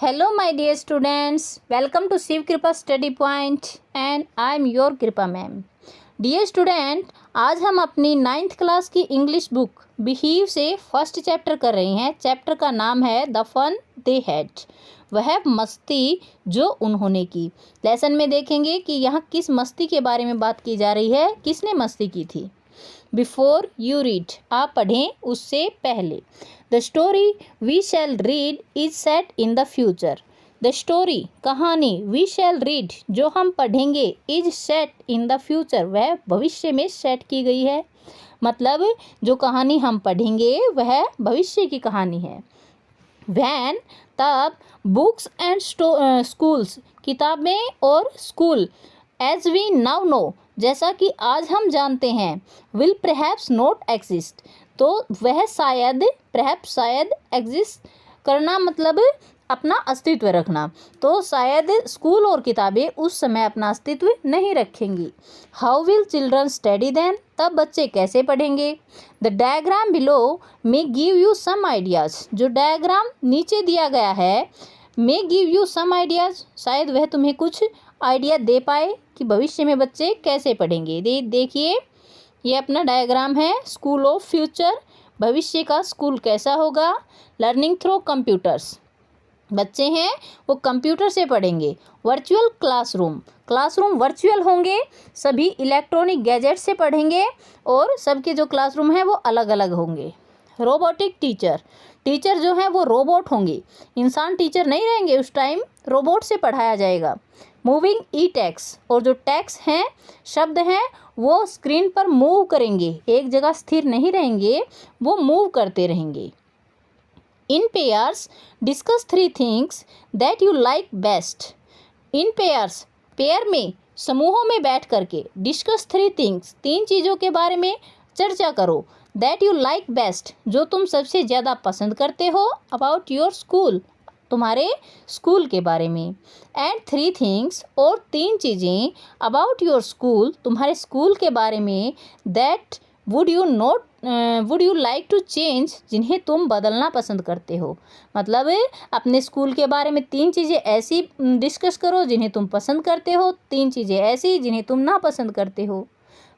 Hello, my dear students. Welcome to Shiv Kripa Study Point, and I am your Kripa ma'am. Dear student, आज हम अपनी 9th class की English book बिहीव से first chapter कर रहे हैं. चैप्टर का नाम है द फन दे हैड, वह मस्ती जो उन्होंने की. लेसन में देखेंगे कि यहाँ किस मस्ती के बारे में बात की जा रही है, किसने मस्ती की थी. बिफोर यू रीड, आप पढ़ें उससे पहले. The story we shall read is set in the future. The story कहानी वी शैल रीड जो हम पढ़ेंगे is set in the future वह भविष्य में सेट की गई है. मतलब जो कहानी हम पढ़ेंगे वह भविष्य की कहानी है. वैन तब बुक्स एंड स्कूल्स किताबें और school as we now know जैसा कि आज हम जानते हैं विल परहैप्स नॉट एग्जिस्ट तो वह शायद परहैप्स शायद एग्जिस्ट करना मतलब अपना अस्तित्व रखना, तो शायद स्कूल और किताबें उस समय अपना अस्तित्व नहीं रखेंगी. How will children study then, तब बच्चे कैसे पढ़ेंगे. The diagram below may give you some ideas, जो डायग्राम नीचे दिया गया है may give you some ideas शायद वह तुम्हें कुछ आइडिया दे पाए कि भविष्य में बच्चे कैसे पढ़ेंगे. देखिए ये अपना डायग्राम है स्कूल ऑफ फ्यूचर, भविष्य का स्कूल कैसा होगा. लर्निंग थ्रू कंप्यूटर्स, बच्चे हैं वो कंप्यूटर से पढ़ेंगे. वर्चुअल क्लासरूम, क्लासरूम वर्चुअल होंगे, सभी इलेक्ट्रॉनिक गैजेट से पढ़ेंगे और सबके जो क्लासरूम हैं वो अलग अलग होंगे. रोबोटिक टीचर, टीचर जो हैं वो रोबोट होंगे, इंसान टीचर नहीं रहेंगे उस टाइम, रोबोट से पढ़ाया जाएगा. मूविंग ई टेक्स, और जो टेक्स हैं शब्द हैं वो स्क्रीन पर मूव करेंगे, एक जगह स्थिर नहीं रहेंगे, वो मूव करते रहेंगे. इन pairs discuss 3 things that you like best. In pairs, pair में समूहों में बैठ करके डिस्कस 3 थिंग्स 3 चीज़ों के बारे में चर्चा करो. दैट यू लाइक बेस्ट जो तुम सबसे ज़्यादा पसंद करते हो. अबाउट योर स्कूल, तुम्हारे स्कूल के बारे में. एंड 3 थिंग्स, और 3 चीज़ें अबाउट योर स्कूल तुम्हारे स्कूल के बारे में. That would you like to change, जिन्हें तुम बदलना पसंद करते हो. मतलब अपने स्कूल के बारे में 3 चीज़ें ऐसी डिस्कस करो जिन्हें तुम पसंद करते हो, 3 चीज़ें ऐसी जिन्हें तुम ना पसंद करते हो.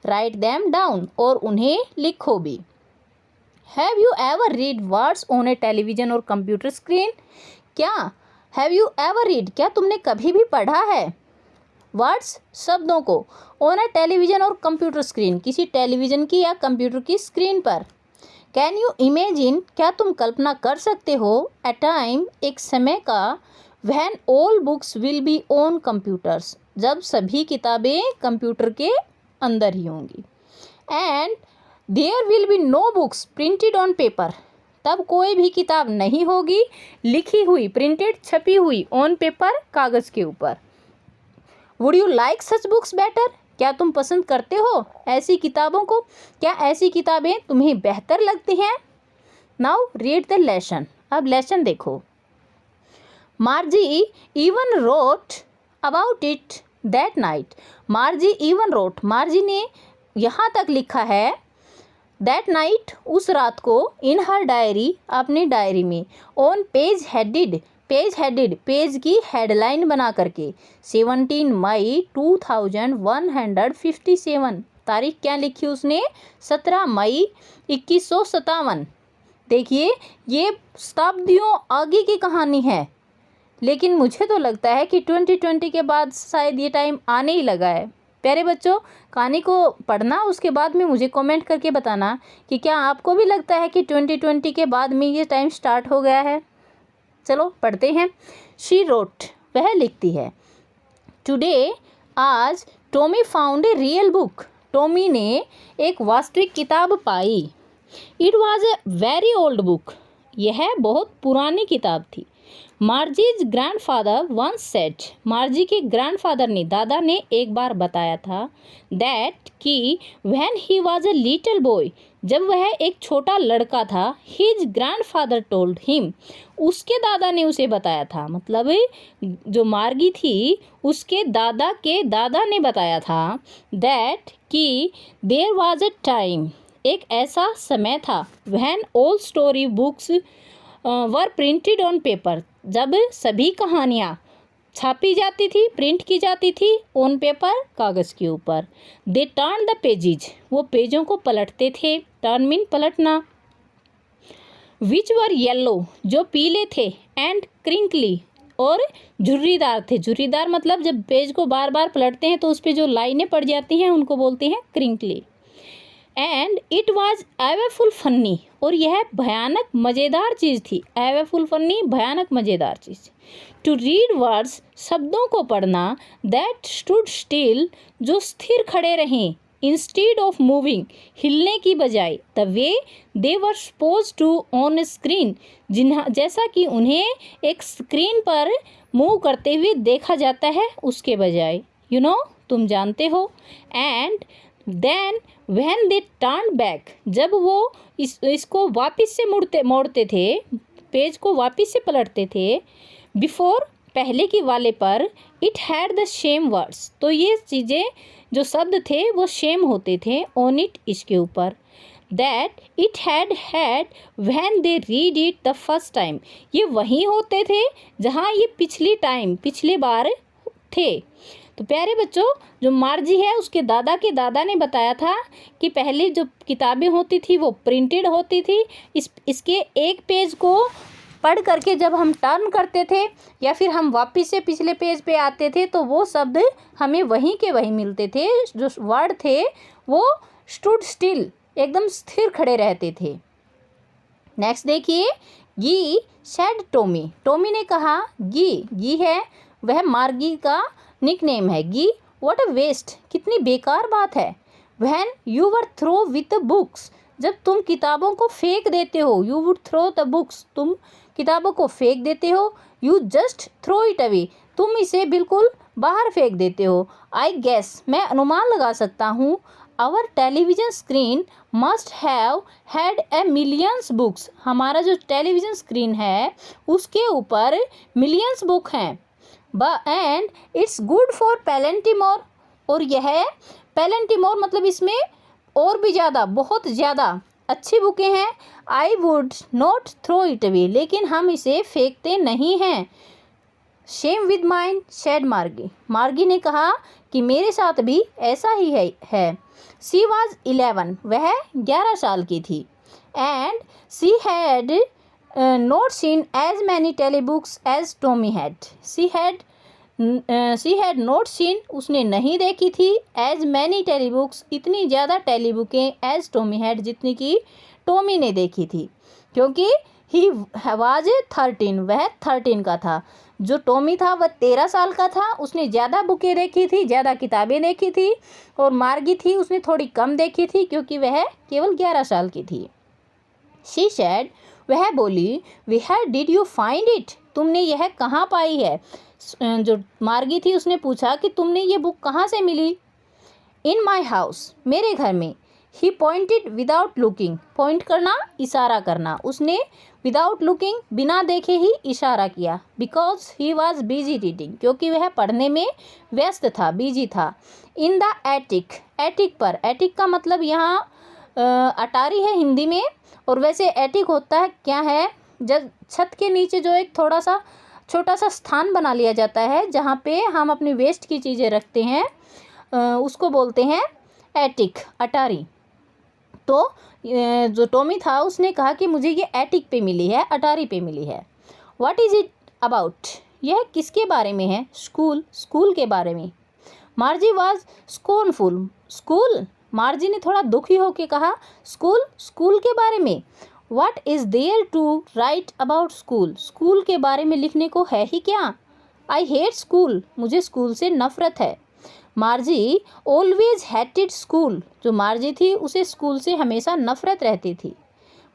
राइट दैम डाउन, और उन्हें लिखो भी. Have you ever read words on A television और कंप्यूटर स्क्रीन. क्या हैव यू एवर रीड, क्या तुमने कभी भी पढ़ा है वर्ड्स शब्दों को ऑन अ टेलीविजन और कंप्यूटर स्क्रीन, किसी टेलीविज़न की या कंप्यूटर की स्क्रीन पर. कैन यू इमेजिन, क्या तुम कल्पना कर सकते हो. ए टाइम, एक समय का. When all books will be on computers, जब सभी किताबें कंप्यूटर के अंदर ही होंगी. And there will be no books printed on paper, तब कोई भी किताब नहीं होगी लिखी हुई, प्रिंटेड छपी हुई, ऑन पेपर कागज़ के ऊपर. Would you like such books better, क्या तुम पसंद करते हो ऐसी किताबों को, क्या ऐसी किताबें तुम्हें बेहतर लगती हैं. नाउ रीड द लेसन, अब लेसन देखो. Margie even wrote about it that night. Margie even wrote, Margie ने यहाँ तक लिखा है दैट नाइट, उस रात को. इन हर डायरी, अपनी डायरी में. On page headed, page headed page की हेडलाइन बना करके. 17 मई 2157, तारीख क्या लिखी उसने, 17 मई 2157. देखिए ये शताब्दियों आगे की कहानी है, लेकिन मुझे तो लगता है कि 2020 के बाद शायद ये टाइम आने ही लगा है. प्यारे बच्चों, कहानी को पढ़ना, उसके बाद में मुझे कमेंट करके बताना कि क्या आपको भी लगता है कि 2020 के बाद में ये टाइम स्टार्ट हो गया है. चलो पढ़ते हैं. शी रोट, वह लिखती है. टुडे, आज. Tommy found a real book, Tommy ने एक वास्तविक किताब पाई. It was a very old book, यह बहुत पुरानी किताब थी. Margie's grandfather once said, Margie के ग्रैंडफादर ने, दादा ने एक बार बताया था. दैट कि when he was a little boy, जब वह एक छोटा लड़का था. हिज ग्रैंडफादर टोल्ड हिम, उसके दादा ने उसे बताया था. मतलब जो मार्गी थी उसके दादा ने बताया था. दैट कि देयर वॉज ए टाइम, एक ऐसा समय था. When all story books were printed on paper, जब सभी कहानियाँ छापी जाती थी, प्रिंट की जाती थी ऑन पेपर, कागज़ के ऊपर। दे टर्न द पेजेज, वो पेजों को पलटते थे, टर्न मीन पलटना। विच वर येलो, जो पीले थे, एंड क्रिंकली, और झुर्रीदार थे। झुर्रीदार मतलब जब पेज को बार बार पलटते हैं तो उस पर जो लाइनें पड़ जाती हैं उनको बोलते हैं क्रिंकली। एंड इट वॉज एवेफुल फन्नी, और यह भयानक मज़ेदार चीज़ थी। एवेफुल फन्नी, भयानक मज़ेदार चीज़। टू रीड वर्ड्स, शब्दों को पढ़ना। दैट स्टूड स्टिल, जो स्थिर खड़े रहें। इंस्टीड ऑफ मूविंग, हिलने की बजाय। The way they were suppose to on screen, जैसा कि उन्हें एक स्क्रीन पर मूव करते हुए देखा जाता है उसके बजाय। यू नो, तुम जानते हो। And then when they turn back, जब वो इसको वापस से मोड़ते थे, पेज को वापस से पलटते थे, बिफोर, पहले की वाले पर, it had the same words, तो ये चीज़ें जो शब्द थे वो सेम होते थे ऑन इट, इसके ऊपर। That it had when they read it the first time, ये वही होते थे जहाँ ये पिछले बार थे। तो प्यारे बच्चों, जो मार्जी है उसके दादा के दादा ने बताया था कि पहले जो किताबें होती थी वो प्रिंटेड होती थी। इसके एक पेज को पढ़ करके जब हम टर्न करते थे या फिर हम वापस से पिछले पेज पे आते थे तो वो शब्द हमें वहीं के वहीं मिलते थे। जो वर्ड थे वो स्टूड स्टिल, एकदम स्थिर खड़े रहते थे। नेक्स्ट देखिए, गी सेड टॉमी, टॉमी ने कहा। गी है वह मार्गी का निकनेम है। गी, व्हाट अ वेस्ट, कितनी बेकार बात है। When you were throw with books, जब तुम किताबों को फेंक देते हो। You would throw the books, तुम किताबों को फेंक देते हो। You just throw it away, तुम इसे बिल्कुल बाहर फेंक देते हो। आई गेस, मैं अनुमान लगा सकता हूँ। Our television screen must have had a millions books, हमारा जो टेलीविज़न स्क्रीन है उसके ऊपर मिलियंस बुक हैं। And it's good for plenty more, और यह पेलेंटिमोर मतलब इसमें और भी ज़्यादा, बहुत ज़्यादा अच्छी बुकें हैं। I would not throw it away, लेकिन हम इसे फेंकते नहीं हैं। शेम विद माइन शेड मार्गी, मार्गी ने कहा कि मेरे साथ भी ऐसा ही है। सी वॉज 11, वह 11 साल की थी। And she had not seen as many telebooks as Tommy had, she had not seen, उसने नहीं देखी थी, एज मैनी टेलीबुक्स, इतनी ज़्यादा टेलीबुकें, एज टॉमी हैड, जितनी कि टॉमी ने देखी थी। क्योंकि ही वाज 13, वह 13 का था। जो टॉमी था वह 13 साल का था, उसने ज़्यादा बुकें देखी थी, ज़्यादा किताबें देखी थी। और मार्गी थी, उसने थोड़ी कम देखी थी क्योंकि वह केवल 11 साल की थी। शी सैड, वह बोली। Where did you find it, तुमने यह कहाँ पाई है। जो मार्गी थी उसने पूछा कि तुमने ये बुक कहाँ से मिली। इन माई हाउस, मेरे घर में। ही पॉइंटेड विदाउट लुकिंग, पॉइंट करना, इशारा करना, उसने विदाउट लुकिंग, बिना देखे ही इशारा किया। Because he was busy reading, क्योंकि वह पढ़ने में व्यस्त था, बिजी था। इन द एटिक, एटिक पर, एटिक का मतलब यहाँ अटारी है हिंदी में। और वैसे एटिक होता है क्या है, जब छत के नीचे जो एक थोड़ा सा छोटा सा स्थान बना लिया जाता है जहाँ पे हम अपनी वेस्ट की चीज़ें रखते हैं, उसको बोलते हैं एटिक, अटारी। तो जो टॉमी था उसने कहा कि मुझे ये एटिक पे मिली है, अटारी पे मिली है। व्हाट इज़ इट अबाउट, यह किसके बारे में है। स्कूल, स्कूल के बारे में। मार्जी वॉज स्कॉर्नफुल, स्कूल, मार्जी ने थोड़ा दुखी होकर कहा। स्कूल, स्कूल के बारे में। What is there to write about school, school के बारे में लिखने को है ही क्या। आई हेट स्कूल, मुझे स्कूल से नफरत है। मार्जी ऑलवेज हेटेड स्कूल, जो मार्जी थी उसे स्कूल से हमेशा नफरत रहती थी।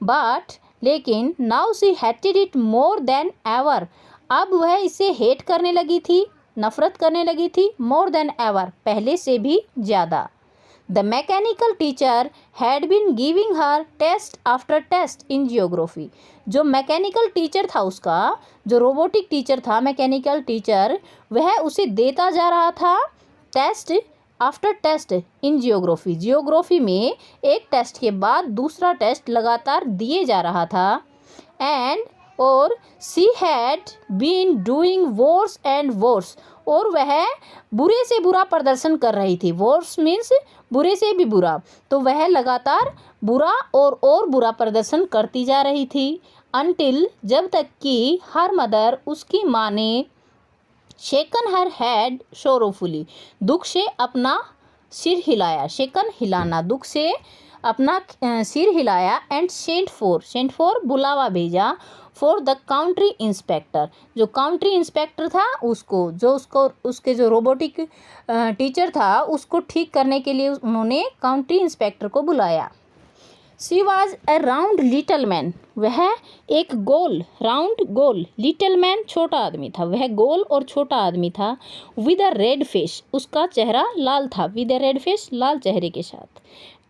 बट, लेकिन, now she hated it more than ever, अब वह इसे हेट करने लगी थी, नफरत करने लगी थी, मोर देन एवर, पहले से भी ज़्यादा। The mechanical teacher had been giving her test after test in geography, जो मैकेनिकल टीचर था उसका, जो रोबोटिक टीचर था, मैकेनिकल टीचर, वह उसे देता जा रहा था test after test in geography, geography में एक टेस्ट के बाद दूसरा टेस्ट लगातार दिए जा रहा था। एंड और she had been doing worse and worse, और वह बुरे से बुरा प्रदर्शन कर रही थी। वर्स मीन्स बुरे से भी बुरा, तो वह लगातार बुरा और बुरा प्रदर्शन करती जा रही थी। अनटिल, जब तक कि हर मदर, उसकी माँ ने शेकन हर हेड शोरोफुली, दुख से अपना सिर हिलाया। शेकन हिलाना, दुख से अपना सिर हिलाया। एंड सेंट फॉर बुलावा भेजा। फॉर द काउंट्री इंस्पेक्टर, जो काउंट्री इंस्पेक्टर था उसके जो रोबोटिक टीचर था उसको ठीक करने के लिए उन्होंने काउंट्री इंस्पेक्टर को बुलाया। She was A round little man, वह एक गोल, राउंड गोल, लिटल मैन छोटा आदमी था, वह गोल और छोटा आदमी था। विद अ रेड फेस, उसका चेहरा लाल था, विद अ रेड फेस, लाल चेहरे के साथ।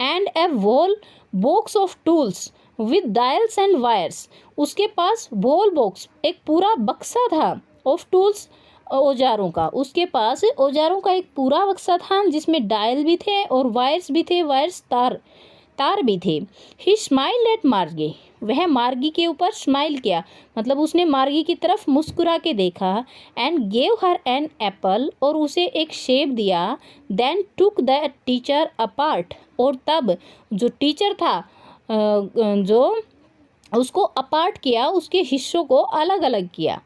And A wall box of tools with dials and wires, उसके पास वॉल बॉक्स, एक पूरा बक्सा था, ऑफ टूल्स, औजारों का, उसके पास औजारों का एक पूरा बक्सा था जिसमें डायल भी थे और वायर्स भी थे, वायर्स तार भी थे। ही स्माइल एट मार्गी, वह मार्गी के ऊपर स्माइल किया, मतलब उसने मार्गी की तरफ मुस्कुरा के देखा। And gave her an apple, और उसे एक सेब दिया। Then took the teacher apart, और तब जो टीचर था जो उसको अपार्ट किया, उसके हिस्सों को अलग अलग किया।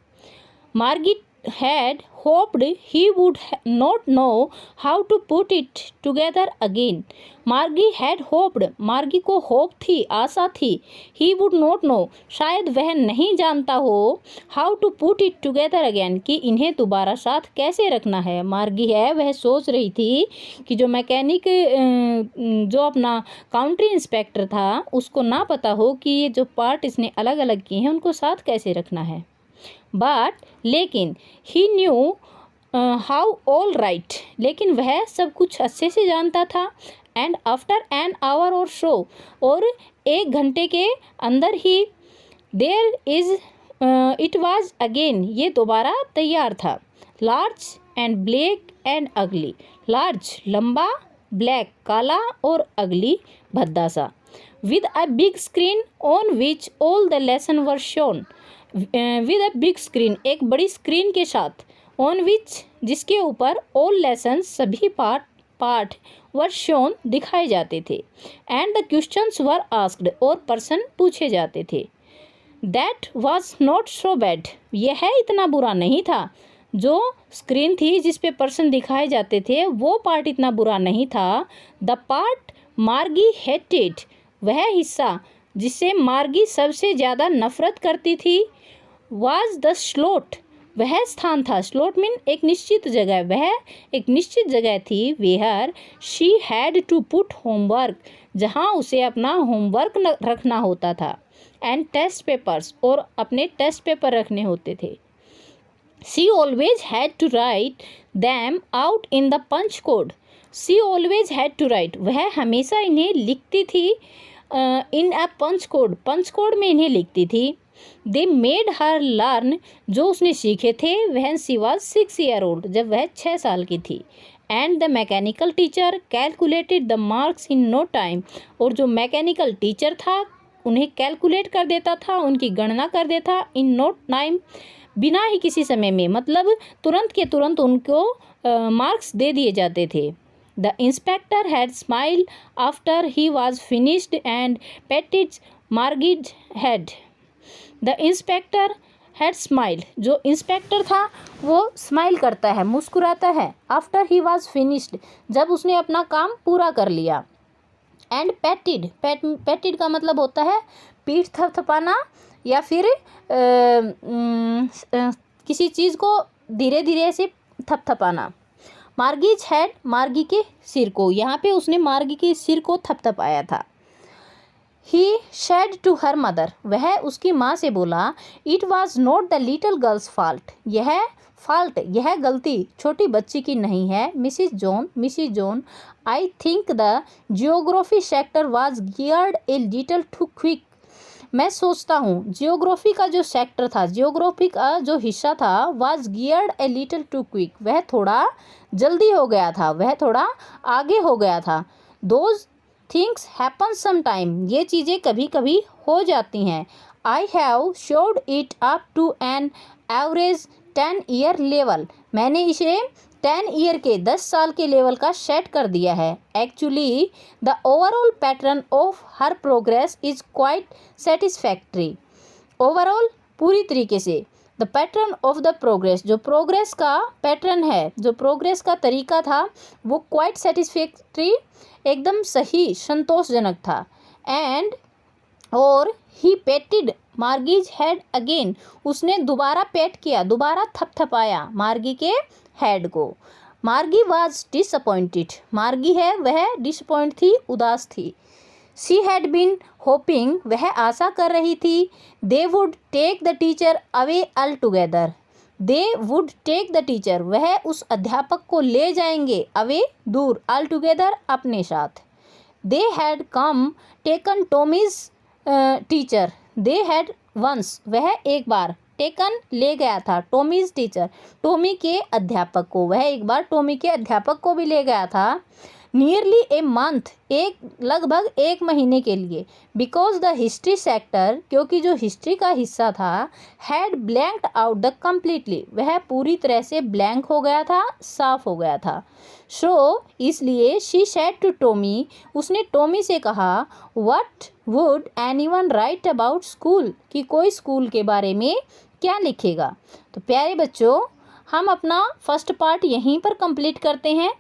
मार्गी had hoped he would not know how to put it together again. मार्गी had hoped, मार्गी को hope थी, आशा थी, he would not know, शायद वह नहीं जानता हो, how to put it together again, कि इन्हें दोबारा साथ कैसे रखना है। मार्गी है वह सोच रही थी कि जो मैकेनिक जो अपना काउंट्री इंस्पेक्टर था उसको ना पता हो कि ये जो पार्ट इसने अलग अलग किए हैं उनको साथ कैसे रखना है। बट, लेकिन, ही न्यू हाउ ऑल राइट, लेकिन वह सब कुछ अच्छे से जानता था। एंड आफ्टर एन आवर और सो, और 1 घंटे के अंदर ही, there is it was again, ये दोबारा तैयार था। Large and black and ugly, large लंबा, ब्लैक काला, और अगली भद्दा सा। With a big screen on which all the lesson were shown, with a big screen, एक बड़ी स्क्रीन के साथ, ऑन विच, जिसके ऊपर, ऑल लेसन, सभी पाठ वर शोन, दिखाए जाते थे। And the questions were asked, और प्रश्न पूछे जाते थे। That was not so bad, यह इतना बुरा नहीं था। जो स्क्रीन थी जिस पे प्रश्न दिखाए जाते थे वो पार्ट इतना बुरा नहीं था। द पार्ट मार्गी हेटेड, वह हिस्सा जिससे मार्गी सबसे ज़्यादा नफरत करती थी, वाज द स्लॉट, वह स्थान था। स्लॉट मीन एक निश्चित जगह, वह एक निश्चित जगह थी। Where she had to put homework, जहाँ उसे अपना होमवर्क रखना होता था। एंड टेस्ट पेपर्स, और अपने टेस्ट पेपर रखने होते थे। She always had to write them out in the punch code, she always had to write, वह हमेशा इन्हें लिखती थी इन अ पंच कोड में इन्हें लिखती थी। दे मेड हर लर्न, जो उसने सीखे थे when she was 6 year old, जब वह 6 साल की थी। And the mechanical teacher calculated the marks in no time, और जो मैकेनिकल टीचर था उन्हें कैलकुलेट कर देता था, उनकी गणना कर देता, इन नो टाइम, बिना ही किसी समय में, मतलब तुरंत के तुरंत उनको मार्क्स दे दिए जाते थे। The inspector had smile after he was finished and patted Margie's head, the inspector had smile, जो इंस्पेक्टर था वो स्माइल करता है, मुस्कुराता है। आफ्टर ही वॉज फिनिश्ड, जब उसने अपना काम पूरा कर लिया। एंड पेटेड का मतलब होता है पीठ थपथपाना, या फिर किसी चीज़ को धीरे धीरे से थपथपाना। मार्गीज हेड, मार्गी के सिर को, यहाँ पे उसने मार्गी के सिर को थपथपाया था। He said to her mother, वह उसकी माँ से बोला, it was not the little girl's fault, यह गलती छोटी बच्ची की नहीं है। Mrs John, I think the geography sector was geared a little too quick, मैं सोचता हूँ जियोग्राफी का जो सेक्टर था, जियोग्राफी का जो हिस्सा था, was geared a little too quick, वह थोड़ा जल्दी हो गया था, वह थोड़ा आगे हो गया था। Those things happen some time, ये चीज़ें कभी कभी हो जाती हैं। I have showed it up to an average 10 year level. मैंने इसे 10 ईयर के 10 साल के लेवल का सेट कर दिया है। Actually the overall pattern of her progress is quite satisfactory. Overall पूरी तरीके से, the pattern of the progress, जो प्रोग्रेस का पैटर्न है, जो प्रोग्रेस का तरीका था, वो क्वाइट सेटिस्फैक्ट्री, एकदम सही, संतोषजनक था। एंड और ही पेटेड मार्गीज हेड अगेन, उसने दोबारा पेट किया, दोबारा थपथपाया मार्गी के हेड को। मार्गी वाज डिसअपॉइंटेड, मार्गी है वह डिसअपॉइंट थी, उदास थी। शी हैड बीन होपिंग, वह आशा कर रही थी। They would take the teacher away altogether, they would take the teacher, वह उस अध्यापक को ले जाएंगे, अवे दूर, ऑल टुगेदर अपने साथ। They had come taken Tommy's teacher, they had once, वह एक बार, टेकन ले गया था, टॉमीज टीचर, टॉमी के अध्यापक को, वह एक बार टॉमी के अध्यापक को भी ले गया था। नियरली ए मंथ, एक लगभग 1 महीने के लिए। बिकॉज द हिस्ट्री सेक्टर, क्योंकि जो हिस्ट्री का हिस्सा था, had blanked out the completely, वह पूरी तरह से ब्लैंक हो गया था, साफ हो गया था। सो इसलिए शी सेड टू टॉमी, उसने टॉमी से कहा, what would anyone right about school, कि कोई स्कूल के बारे में क्या लिखेगा। तो प्यारे बच्चों, हम अपना फर्स्ट पार्ट यहीं पर कंप्लीट करते हैं।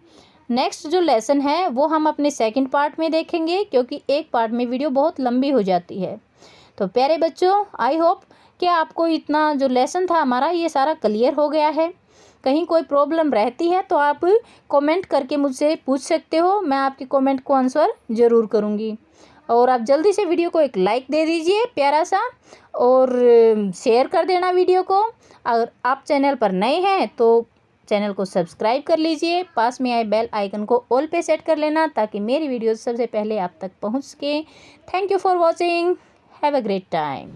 नेक्स्ट जो लेसन है वो हम अपने सेकंड पार्ट में देखेंगे, क्योंकि एक पार्ट में वीडियो बहुत लंबी हो जाती है। तो प्यारे बच्चों, आई होप कि आपको इतना जो लेसन था हमारा, ये सारा क्लियर हो गया है। कहीं कोई प्रॉब्लम रहती है तो आप कमेंट करके मुझसे पूछ सकते हो, मैं आपके कमेंट को आंसर ज़रूर करूँगी। और आप जल्दी से वीडियो को एक लाइक दे दीजिए प्यारा सा, और शेयर कर देना वीडियो को। अगर आप चैनल पर नए हैं तो चैनल को सब्सक्राइब कर लीजिए, पास में आए बेल आइकन को ऑल पे सेट कर लेना, ताकि मेरी वीडियोस सबसे पहले आप तक पहुंच सके। Thank you for watching, have a great time.